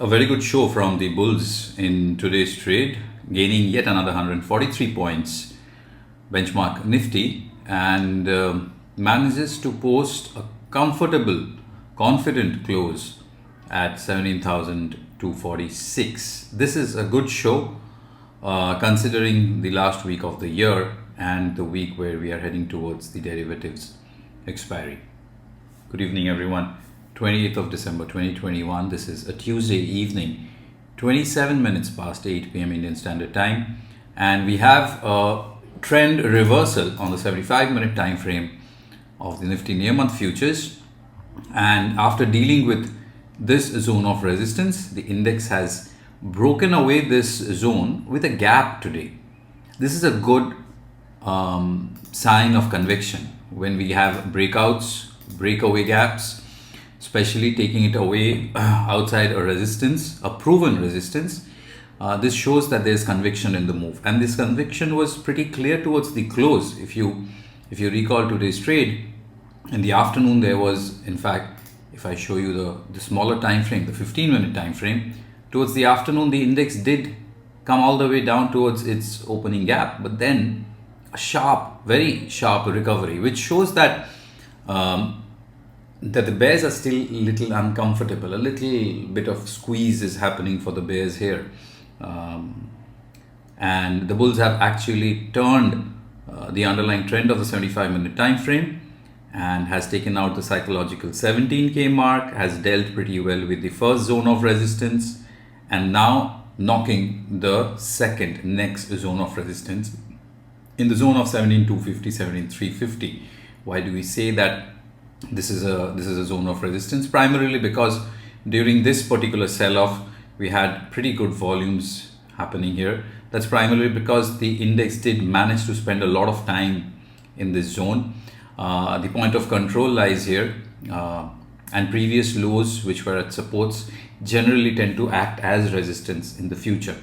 A very good show from the bulls in today's trade, gaining yet another 143 points. Benchmark Nifty and manages to post a comfortable, confident close at 17,246. This is a good show considering the last week of the year and the week where we are heading towards the derivatives expiry. Good evening, everyone. 28th of December 2021. This is a Tuesday evening, 27 minutes past 8 p.m. Indian Standard Time, and we have a trend reversal on the 75-minute time frame of the Nifty near-month futures. And after dealing with this zone of resistance, the index has broken away this zone with a gap today. This is a good sign of conviction when we have breakouts, breakaway gaps, especially taking it away outside a resistance, a proven resistance. This shows that there's conviction in the move, and this conviction was pretty clear towards the close. If you recall today's trade, in the afternoon there was, in fact, if I show you the smaller time frame, the 15-minute time frame, towards the afternoon the index did come all the way down towards its opening gap, but then a sharp, very sharp recovery, which shows that that the bears are still a little uncomfortable. A little bit of squeeze is happening for the bears here. And the bulls have actually turned the underlying trend of the 75-minute time frame and has taken out the psychological 17K mark, has dealt pretty well with the first zone of resistance, and now knocking the second next zone of resistance in the zone of 17,250, 17,350. Why do we say that this is a zone of resistance? Primarily because during this particular sell-off we had pretty good volumes happening here. That's primarily because the index did manage to spend a lot of time in this zone. The point of control lies here, and previous lows which were at supports generally tend to act as resistance in the future.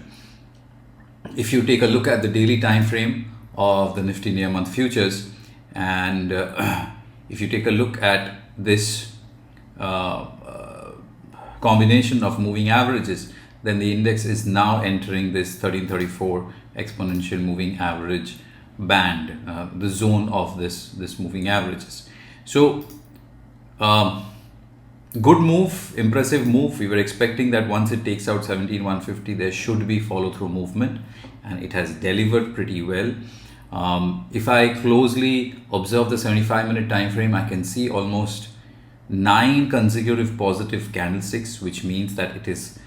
If you take a look at the daily time frame of the Nifty near month futures, and if you take a look at this combination of moving averages, then the index is now entering this 1334 exponential moving average band, the zone of this moving averages. So good move, impressive move. We were expecting that once it takes out 17,150 there should be follow through movement, and it has delivered pretty well. If I closely observe the 75-minute time frame, I can see almost 9 consecutive positive candlesticks, which means that it is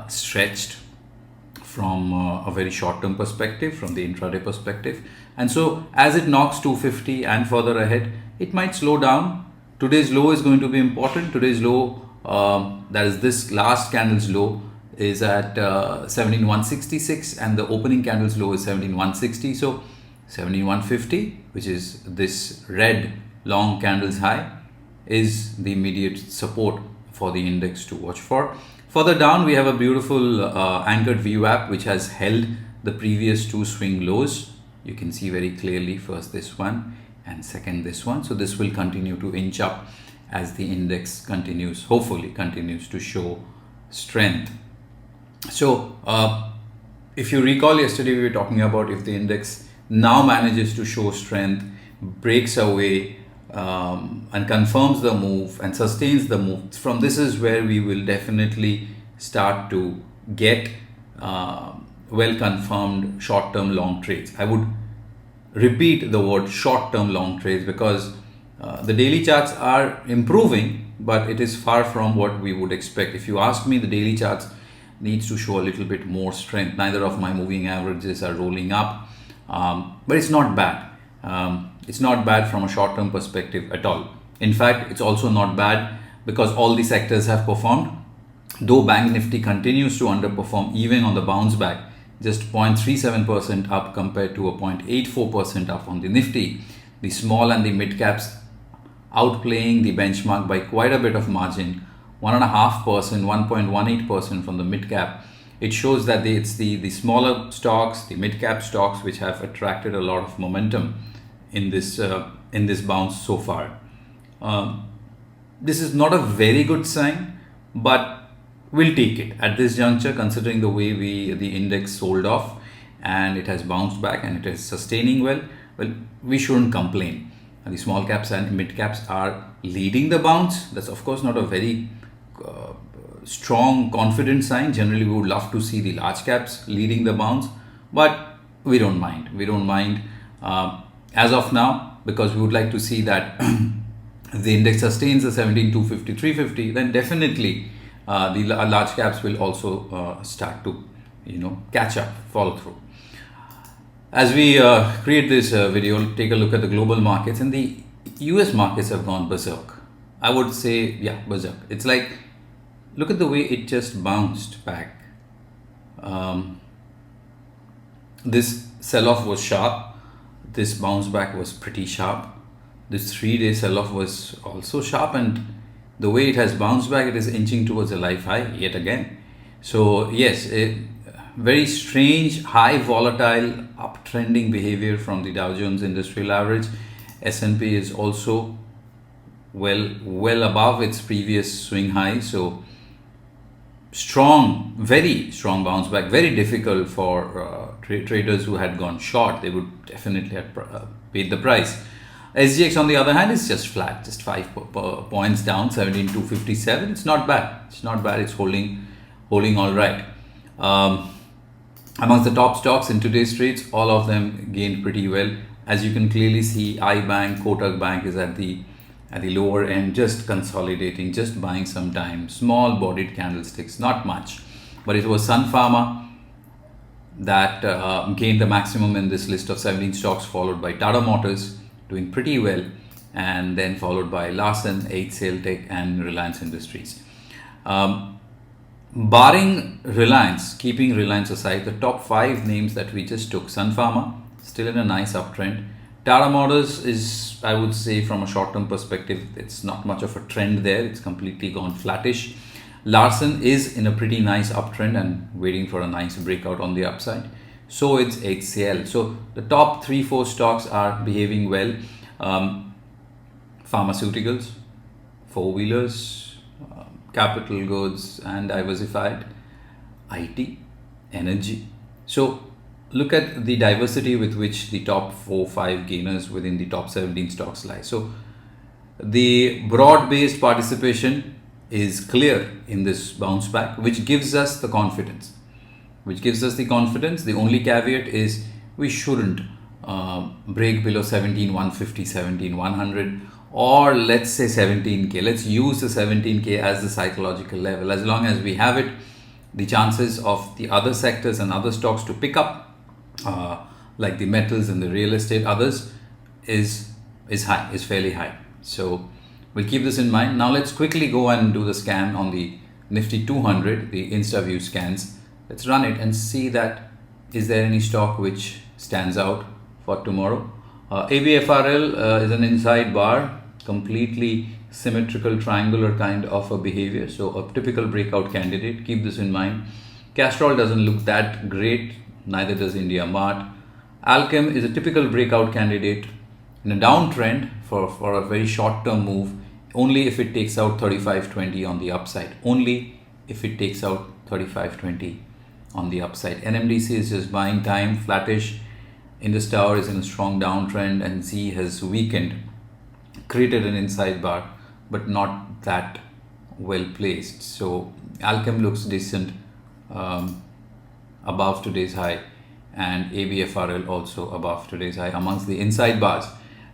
stretched from a very short-term perspective, from the intraday perspective. And so as it knocks 250 and further ahead, it might slow down. Today's low is going to be important. Today's low, that is this last candle's low, is at 17,166, and the opening candle's low is 17,160. So 17,150, which is this red long candle's high, is the immediate support for the index to watch for. Further down, we have a beautiful anchored VWAP which has held the previous 2 swing lows. You can see very clearly, first this one and second this one. So this will continue to inch up as the index continues, hopefully continues to show strength. So if you recall, yesterday we were talking about if the index now manages to show strength, breaks away and confirms the move and sustains the move, from this is where we will definitely start to get well confirmed short-term long trades. I would repeat the word short-term long trades because the daily charts are improving, but it is far from what we would expect. If you ask me, the daily charts needs to show a little bit more strength. Neither of my moving averages are rolling up. But it's not bad. It's not bad from a short-term perspective at all. In fact, it's also not bad because all the sectors have performed. Though Bank Nifty continues to underperform even on the bounce back, just 0.37% up compared to a 0.84% up on the Nifty. The small and the mid caps outplaying the benchmark by quite a bit of margin, 1.5%, 1.18% from the mid cap. It shows that it's the smaller stocks, the mid cap stocks, which have attracted a lot of momentum in this bounce so far. This is not a very good sign, but we'll take it at this juncture, considering the way the index sold off and it has bounced back and it is sustaining well. Well, we shouldn't complain. And the small caps and mid caps are leading the bounce. That's of course not a very strong confident sign. Generally we would love to see the large caps leading the bounce, but we don't mind as of now, because we would like to see that the index sustains the 17,250, 350, then definitely the large caps will also start to catch up, follow through. As we create this video, take a look at the global markets, and the US markets have gone berserk. I would say, yeah, berserk. It's like, look at the way it just bounced back. This sell-off was sharp. This bounce back was pretty sharp. This 3-day sell-off was also sharp, and the way it has bounced back, it is inching towards a life high yet again. So yes, very strange, high volatile, uptrending behavior from the Dow Jones Industrial Average. S&P is also well above its previous swing high. So strong, very strong bounce back. Very difficult for traders who had gone short. They would definitely have paid the price. SGX on the other hand is just flat, just 5 points down, 17,257. It's not bad. It's holding all right. Amongst the top stocks in today's trades, all of them gained pretty well. As you can clearly see, iBank, Kotak Bank is at the lower end, just consolidating, just buying some time. Small bodied candlesticks, not much. But it was Sun Pharma that gained the maximum in this list of 17 stocks, followed by Tata Motors, doing pretty well, and then followed by Larsen, HCL Tech, and Reliance Industries. Barring Reliance, keeping Reliance aside, the top 5 names that we just took, Sun Pharma, still in a nice uptrend. Tata Motors is, I would say, from a short-term perspective, it's not much of a trend there. It's completely gone flattish. Larsen is in a pretty nice uptrend and waiting for a nice breakout on the upside. So it's HCL. So the top 3-4 stocks are behaving well. Pharmaceuticals, four-wheelers, capital goods, and diversified, IT, energy. So look at the diversity with which the top 4-5 gainers within the top 17 stocks lie. So the broad-based participation is clear in this bounce back, which gives us the confidence. The only caveat is we shouldn't break below 17,150, 17,100, or let's say 17K. Let's use the 17K as the psychological level. As long as we have it, the chances of the other sectors and other stocks to pick up, like the metals and the real estate, others, is fairly high. So we'll keep this in mind. Now let's quickly go and do the scan on the Nifty 200, the InstaView scans. Let's run it and see that is there any stock which stands out for tomorrow. ABFRL is an inside bar, completely symmetrical triangular kind of a behavior. So a typical breakout candidate. Keep this in mind. Castrol doesn't look that great. Neither does India Mart. Alchem is a typical breakout candidate in a downtrend for a very short-term move, only if it takes out 35.20 on the upside. Only if it takes out 35.20 on the upside. NMDC is just buying time, flattish. Indus Tower is in a strong downtrend, and Z has weakened, created an inside bar, but not that well placed. So Alchem looks decent, above today's high, and ABFRL also above today's high amongst the inside bars.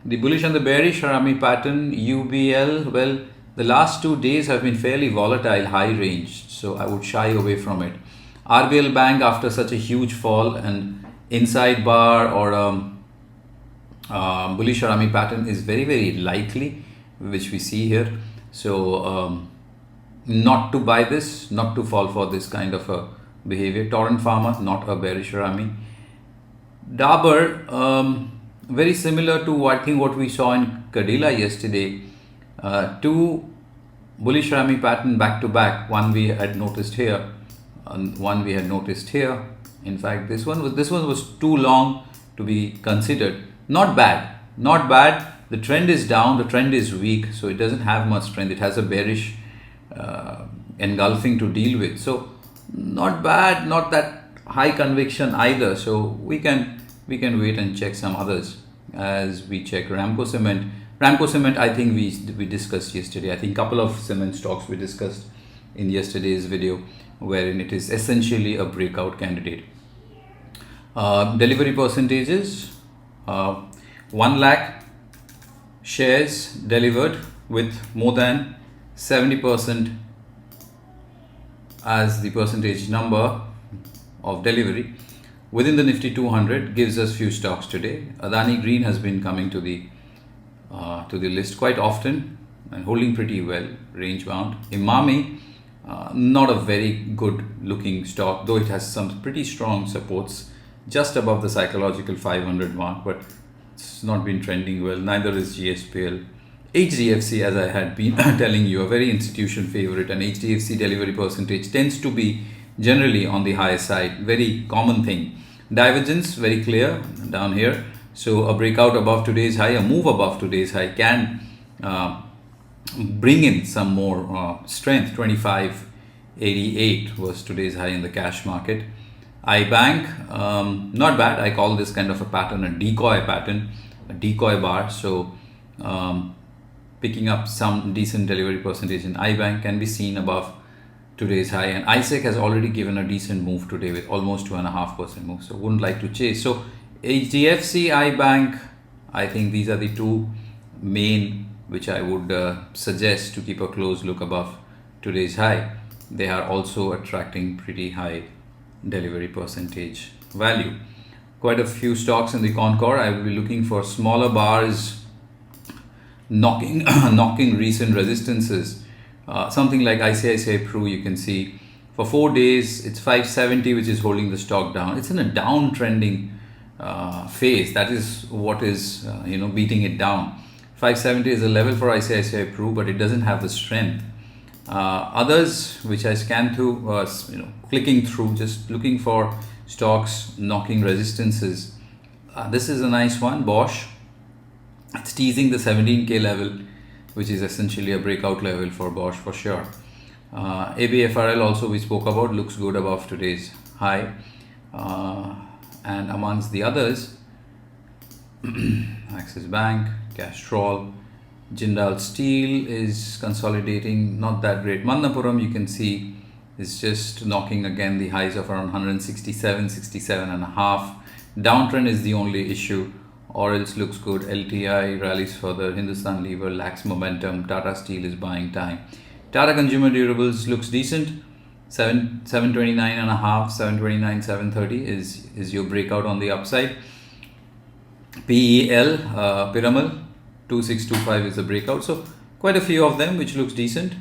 The bullish and the bearish Harami pattern, UBL, well, the last 2 days have been fairly volatile, high range, so I would shy away from it. RBL Bank, after such a huge fall, and inside bar or bullish Harami pattern is very likely, which we see here. So not to buy this, not to fall for this kind of a behavior. Torrent Pharma, not a bearish Harami. Dabur, very similar to I think what we saw in Cadila yesterday. 2 bullish Harami pattern back to back. One we had noticed here, and one we had noticed here. In fact, this one was too long to be considered. Not bad. The trend is down, the trend is weak, so it doesn't have much strength. It has a bearish engulfing to deal with. So not bad, not that high conviction either. So we can wait and check some others as we check Ramco Cement. Ramco Cement, I think we discussed yesterday. I think couple of cement stocks we discussed in yesterday's video, wherein it is essentially a breakout candidate. Delivery percentages, 1 lakh shares delivered with more than 70% as the percentage number of delivery within the Nifty 200 gives us few stocks today. Adani Green has been coming to the list quite often and holding pretty well, range bound. Imami, not a very good looking stock, though it has some pretty strong supports just above the psychological 500 mark, but it's not been trending well. Neither is GSPL. HDFC, as I had been telling you, a very institution favorite, and HDFC delivery percentage tends to be generally on the higher side. Very common thing. Divergence very clear down here. So a breakout above today's high, a move above today's high can bring in some more strength. 25.88 was today's high in the cash market. iBank, not bad. I call this kind of a pattern a decoy pattern, a decoy bar. So picking up some decent delivery percentage in iBank can be seen above today's high, and ISEC has already given a decent move today with almost 2.5% move, so wouldn't like to chase. So HDFC, iBank, I think these are the two main which I would suggest to keep a close look above today's high. They are also attracting pretty high delivery percentage value. Quite a few stocks in the Concord. I will be looking for smaller bars knocking recent resistances. Something like ICICI Pru, you can see for 4 days it's 570, which is holding the stock down. It's in a downtrending phase. That is what is beating it down. 570 is a level for ICICI Pru, but it doesn't have the strength. Others which I scan through, clicking through, just looking for stocks knocking resistances. This is a nice one, Bosch. It's teasing the 17k level, which is essentially a breakout level for Bosch for sure. ABFRL also we spoke about, looks good above today's high. And amongst the others, Axis Bank, Castrol, Jindal Steel is consolidating, not that great. Manappuram, you can see, is just knocking again the highs of around 167, 67 and a half. Downtrend is the only issue. Orals looks good. LTI rallies further. Hindustan Lever lacks momentum. Tata Steel is buying time. Tata Consumer Durables looks decent. 729 and a half, 729, 730 is your breakout on the upside. PEL, Piramal, 2625 is the breakout. So quite a few of them which looks decent.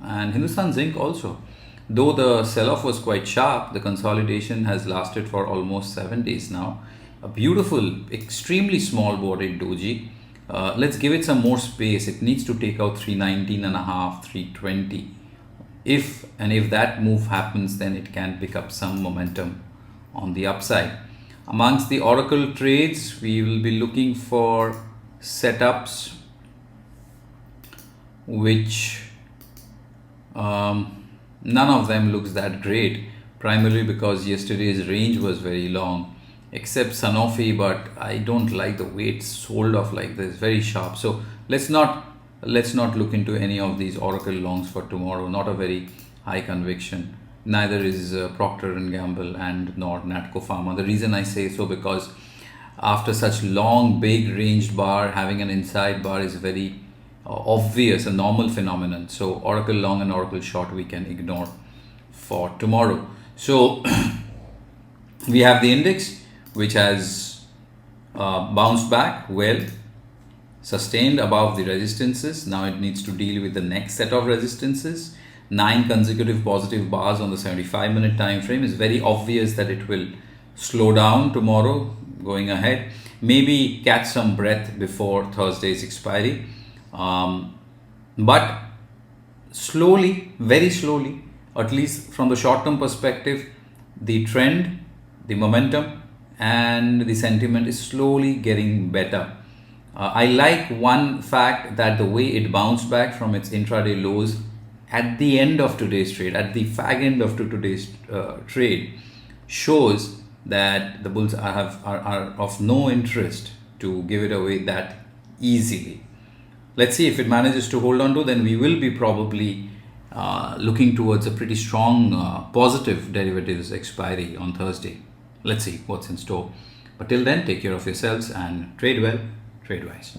And Hindustan Zinc also. Though the sell-off was quite sharp, the consolidation has lasted for almost 7 days now. A beautiful, extremely small bodied doji. Let's give it some more space. It needs to take out 319 and a half, 320. If that move happens, then it can pick up some momentum on the upside. Amongst the Oracle trades, we will be looking for setups which none of them looks that great, primarily because yesterday's range was very long, except Sanofi, but I don't like the way it's sold off like this, very sharp. So let's not look into any of these Oracle longs for tomorrow. Not a very high conviction. Neither is Procter & Gamble and nor Natco Pharma. The reason I say so, because after such long big ranged bar, having an inside bar is very obvious, a normal phenomenon. So Oracle long and Oracle short we can ignore for tomorrow. So we have the index which has bounced back well, sustained above the resistances. Now it needs to deal with the next set of resistances. 9 consecutive positive bars on the 75-minute time frame is very obvious that it will slow down tomorrow going ahead. Maybe catch some breath before Thursday's expiry. But slowly, very slowly, at least from the short-term perspective, the trend, the momentum and the sentiment is slowly getting better. I like one fact, that the way it bounced back from its intraday lows at the end of today's trade, at the fag end of today's trade, shows that the bulls are of no interest to give it away that easily. Let's see if it manages to hold on to, then we will be probably looking towards a pretty strong positive derivatives expiry on Thursday. Let's see what's in store. But till then, take care of yourselves and trade well, trade wise.